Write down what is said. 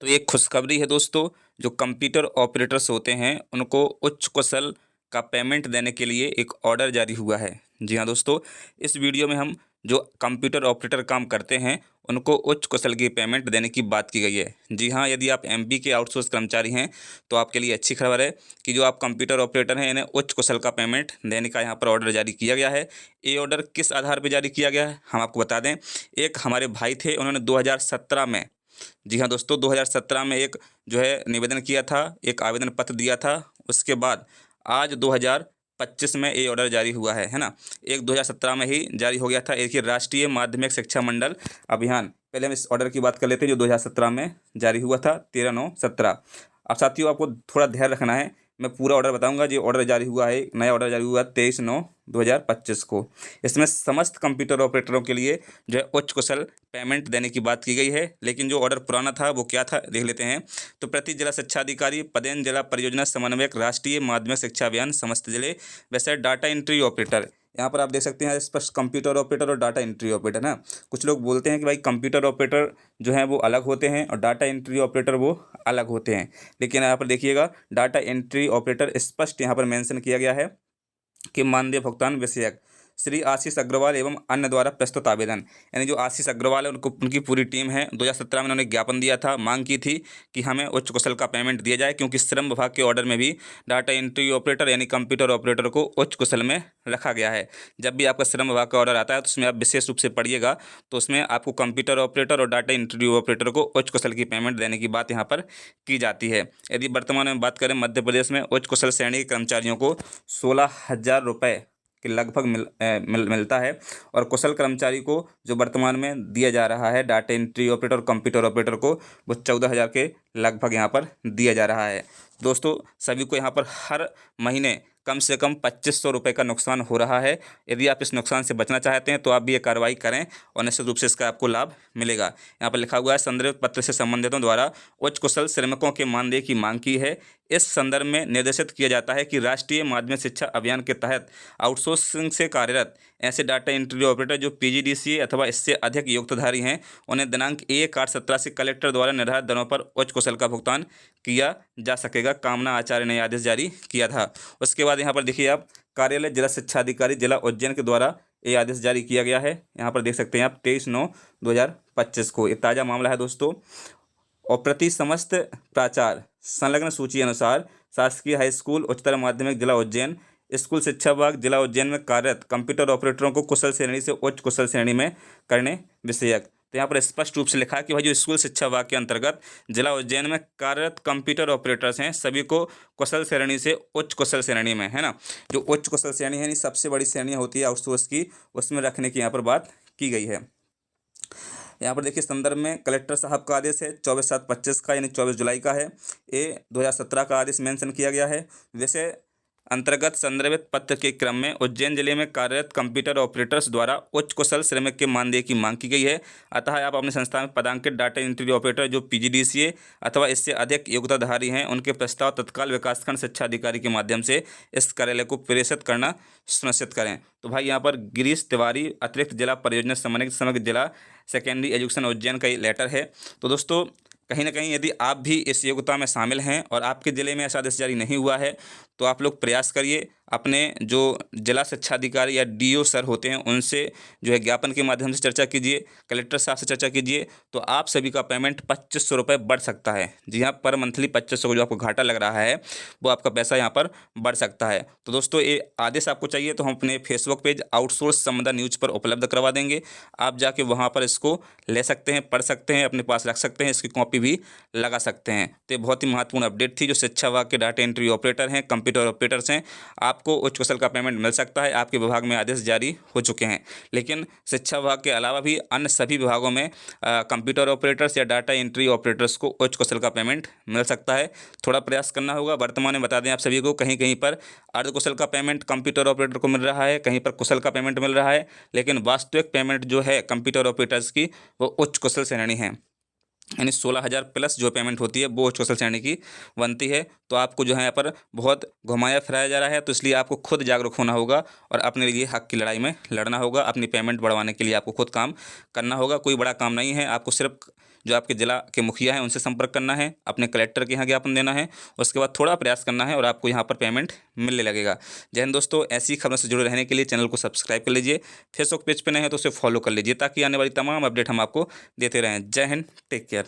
तो एक खुशखबरी है दोस्तों। जो कंप्यूटर ऑपरेटर्स होते हैं उनको उच्च कुशल का पेमेंट देने के लिए एक ऑर्डर जारी हुआ है। जी हाँ दोस्तों, इस वीडियो में हम जो कंप्यूटर ऑपरेटर काम करते हैं उनको उच्च कुशल की पेमेंट देने की बात की गई है। जी हाँ, यदि आप एमपी के आउटसोर्स कर्मचारी हैं तो आपके लिए अच्छी खबर है कि जो आप कंप्यूटर ऑपरेटर हैं इन्हें उच्च कुशल का पेमेंट देने का यहाँ पर ऑर्डर जारी किया गया है। ये ऑर्डर किस आधार पर जारी किया गया है हम आपको बता दें। एक हमारे भाई थे, उन्होंने 2017 में, जी हाँ दोस्तों, 2017 में एक जो है निवेदन किया था, एक आवेदन पत्र दिया था। उसके बाद आज 2025 में ये ऑर्डर जारी हुआ है ना। एक 2017 में ही जारी हो गया था। एक ही राष्ट्रीय माध्यमिक शिक्षा मंडल अभियान। पहले हम इस ऑर्डर की बात कर लेते हैं जो 2017 में जारी हुआ था, 13/9/17। अब साथियों आपको थोड़ा ध्यान रखना है, मैं पूरा ऑर्डर बताऊंगा। जो ऑर्डर जारी हुआ है, नया ऑर्डर जारी हुआ है 23/9/2025 को। इसमें समस्त कंप्यूटर ऑपरेटरों के लिए जो है उच्च कुशल पेमेंट देने की बात की गई है। लेकिन जो ऑर्डर पुराना था वो क्या था देख लेते हैं। तो प्रति जिला शिक्षा अधिकारी, पदेन जिला परियोजना समन्वयक, राष्ट्रीय माध्यमिक शिक्षा अभियान समस्त जिले। वैसे डाटा एंट्री ऑपरेटर, यहाँ पर आप देख सकते हैं स्पष्ट कंप्यूटर ऑपरेटर और डाटा एंट्री ऑपरेटर ना। कुछ लोग बोलते हैं कि भाई कंप्यूटर ऑपरेटर जो है वो अलग होते हैं और डाटा एंट्री ऑपरेटर वो अलग होते हैं। लेकिन यहाँ पर देखिएगा, डाटा एंट्री ऑपरेटर स्पष्ट यहाँ पर मेंशन किया गया है कि मानदेय भुगतान विषयक श्री आशीष अग्रवाल एवं अन्य द्वारा प्रस्तुत आवेदन। यानी जो आशीष अग्रवाल है उनकी पूरी टीम है। 2017 में उन्होंने ज्ञापन दिया था, मांग की थी कि हमें उच्च कुशल का पेमेंट दिया जाए, क्योंकि श्रम विभाग के ऑर्डर में भी डाटा एंट्री ऑपरेटर यानी कंप्यूटर ऑपरेटर को उच्च कुशल में रखा गया है। जब भी आपका श्रम विभाग का ऑर्डर आता है तो उसमें आप विशेष रूप से पढ़िएगा, तो उसमें आपको कंप्यूटर ऑपरेटर और डाटा एंट्री ऑपरेटर को उच्च कुशल की पेमेंट देने की बात यहाँ पर की जाती है। यदि वर्तमान में बात करें, मध्य प्रदेश में उच्च कुशल श्रेणी के कर्मचारियों को 16,000 रुपये के लगभग मिलता है। और कुशल कर्मचारी को जो वर्तमान में दिया जा रहा है डाटा एंट्री ऑपरेटर और कंप्यूटर ऑपरेटर को, वो 14,000 के लगभग यहाँ पर दिया जा रहा है। दोस्तों सभी को यहाँ पर हर महीने कम से कम 2500 रुपये का नुकसान हो रहा है। यदि आप इस नुकसान से बचना चाहते हैं तो आप भी ये कार्रवाई करें और निश्चित रूप से इसका आपको लाभ मिलेगा। यहाँ पर लिखा हुआ है, संदर्भित पत्र से संबंधितों द्वारा उच्च कुशल श्रमिकों के मानदेय की मांग की है। इस संदर्भ में निर्देशित किया जाता है कि राष्ट्रीय माध्यमिक शिक्षा अभियान के तहत आउटसोर्सिंग से कार्यरत ऐसे डाटा एंट्री ऑपरेटर जो पीजीडीसीए अथवा इससे अधिक योग्यताधारी हैं, उन्हें दिनांक 1/8/17 से कलेक्टर द्वारा निर्धारित दरों पर उच्च कुशल का भुगतान किया जा सकेगा। कामना आचार्य ने आदेश जारी किया था। उसके बाद यहाँ पर देखिए आप, कार्यालय जिला शिक्षा अधिकारी जिला उज्जैन के द्वारा ये आदेश जारी किया गया है। यहाँ पर देख सकते हैं आप 23/9/2025 को। ये ताज़ा मामला है दोस्तों। और प्रति समस्त प्राचार्य संलग्न सूची अनुसार शासकीय हाई स्कूल उच्चतर माध्यमिक जिला उज्जैन, स्कूल शिक्षा विभाग जिला उज्जैन में कार्यरत कंप्यूटर ऑपरेटरों को कुशल श्रेणी से उच्च कुशल श्रेणी में करने विषयक। तो यहाँ पर स्पष्ट रूप से लिखा है कि भाई जो स्कूल शिक्षा विभाग के अंतर्गत जिला उज्जैन में कार्यरत कंप्यूटर ऑपरेटर्स हैं सभी को कुशल श्रेणी से उच्च कुशल श्रेणी में, है ना। जो उच्च कुशल श्रेणी है, सबसे बड़ी श्रेणियाँ होती है आउटसोर्स की, उसमें रखने की यहाँ पर बात की गई है। यहाँ पर देखिए संदर्भ में कलेक्टर साहब का आदेश है 24/7/25 का, यानी 24 जुलाई का है। ये 2017 का आदेश मेंशन किया गया है। वैसे अंतर्गत संदर्भित पत्र के क्रम में उज्जैन जिले में कार्यरत कंप्यूटर ऑपरेटर्स द्वारा उच्च कुशल श्रमिक के मानदेय की मांग की गई है। अतः आप अपने संस्था में पदांकित डाटा एंट्री ऑपरेटर जो पीजीडीसीए अथवा इससे अधिक योग्यताधारी हैं उनके प्रस्ताव तत्काल विकासखंड शिक्षा अधिकारी के माध्यम से इस कार्यालय को प्रेषित करना सुनिश्चित करें। तो भाई यहाँ पर गिरीश तिवारी, अतिरिक्त जिला परियोजना समन्वयक, समग्र जिला सेकेंडरी एजुकेशन उज्जैन का ये लेटर है। तो दोस्तों कहीं ना कहीं यदि आप भी इस योग्यता में शामिल हैं और आपके ज़िले में ऐसा आदेश जारी नहीं हुआ है तो आप लोग प्रयास करिए, अपने जो जिला शिक्षा अधिकारी या डीओ सर होते हैं उनसे जो है ज्ञापन के माध्यम से चर्चा कीजिए, कलेक्टर साहब से चर्चा कीजिए, तो आप सभी का पेमेंट 2500 रुपये बढ़ सकता है। जी हाँ, पर मंथली 2500 को जो आपको घाटा लग रहा है वो आपका पैसा यहाँ पर बढ़ सकता है। तो दोस्तों ये आदेश आपको चाहिए तो हम अपने फेसबुक पेज आउटसोर्स संबंधा न्यूज़ पर उपलब्ध करवा देंगे। आप जाके वहाँ पर इसको ले सकते हैं, पढ़ सकते हैं, अपने पास रख सकते हैं, इसकी कॉपी भी लगा सकते हैं। तो ये बहुत ही महत्वपूर्ण अपडेट थी। जो शिक्षा विभाग के डाटा एंट्री ऑपरेटर हैं, कंप्यूटर ऑपरेटर्स हैं, आपको उच्च कुशल का पेमेंट मिल सकता है। आपके विभाग में आदेश जारी हो चुके हैं, लेकिन शिक्षा विभाग के अलावा भी अन्य सभी विभागों में कंप्यूटर ऑपरेटर्स या डाटा एंट्री ऑपरेटर्स को उच्च कुशल का पेमेंट मिल सकता है। थोड़ा प्रयास करना होगा। वर्तमान में बता दें आप सभी को, कहीं कहीं पर अर्ध कुशल का पेमेंट कंप्यूटर ऑपरेटर को मिल रहा है, कहीं पर कुशल का पेमेंट मिल रहा है, लेकिन वास्तविक पेमेंट जो है कंप्यूटर ऑपरेटर्स की वो उच्च कुशल श्रेणी है। यानी 16,000 प्लस जो पेमेंट होती है वो उच्च कुशल श्रेणी की बनती है। तो आपको जो है यहाँ पर बहुत घुमाया फिराया जा रहा है, तो इसलिए आपको खुद जागरूक होना होगा और अपने लिए हक की लड़ाई में लड़ना होगा। अपनी पेमेंट बढ़वाने के लिए आपको खुद काम करना होगा। कोई बड़ा काम नहीं है, आपको सिर्फ जो आपके जिला के मुखिया हैं उनसे संपर्क करना है, अपने कलेक्टर के यहाँ ज्ञापन देना है, उसके बाद थोड़ा प्रयास करना है और आपको यहाँ पर पेमेंट मिलने लगेगा। जय हिंद दोस्तों, ऐसी खबरों से जुड़े रहने के लिए चैनल को सब्सक्राइब कर लीजिए, फेसबुक पेज पर नए हैं तो उसे फॉलो कर लीजिए ताकि आने वाली तमाम अपडेट हम आपको देते रहें। जय हिंद, टेक केयर।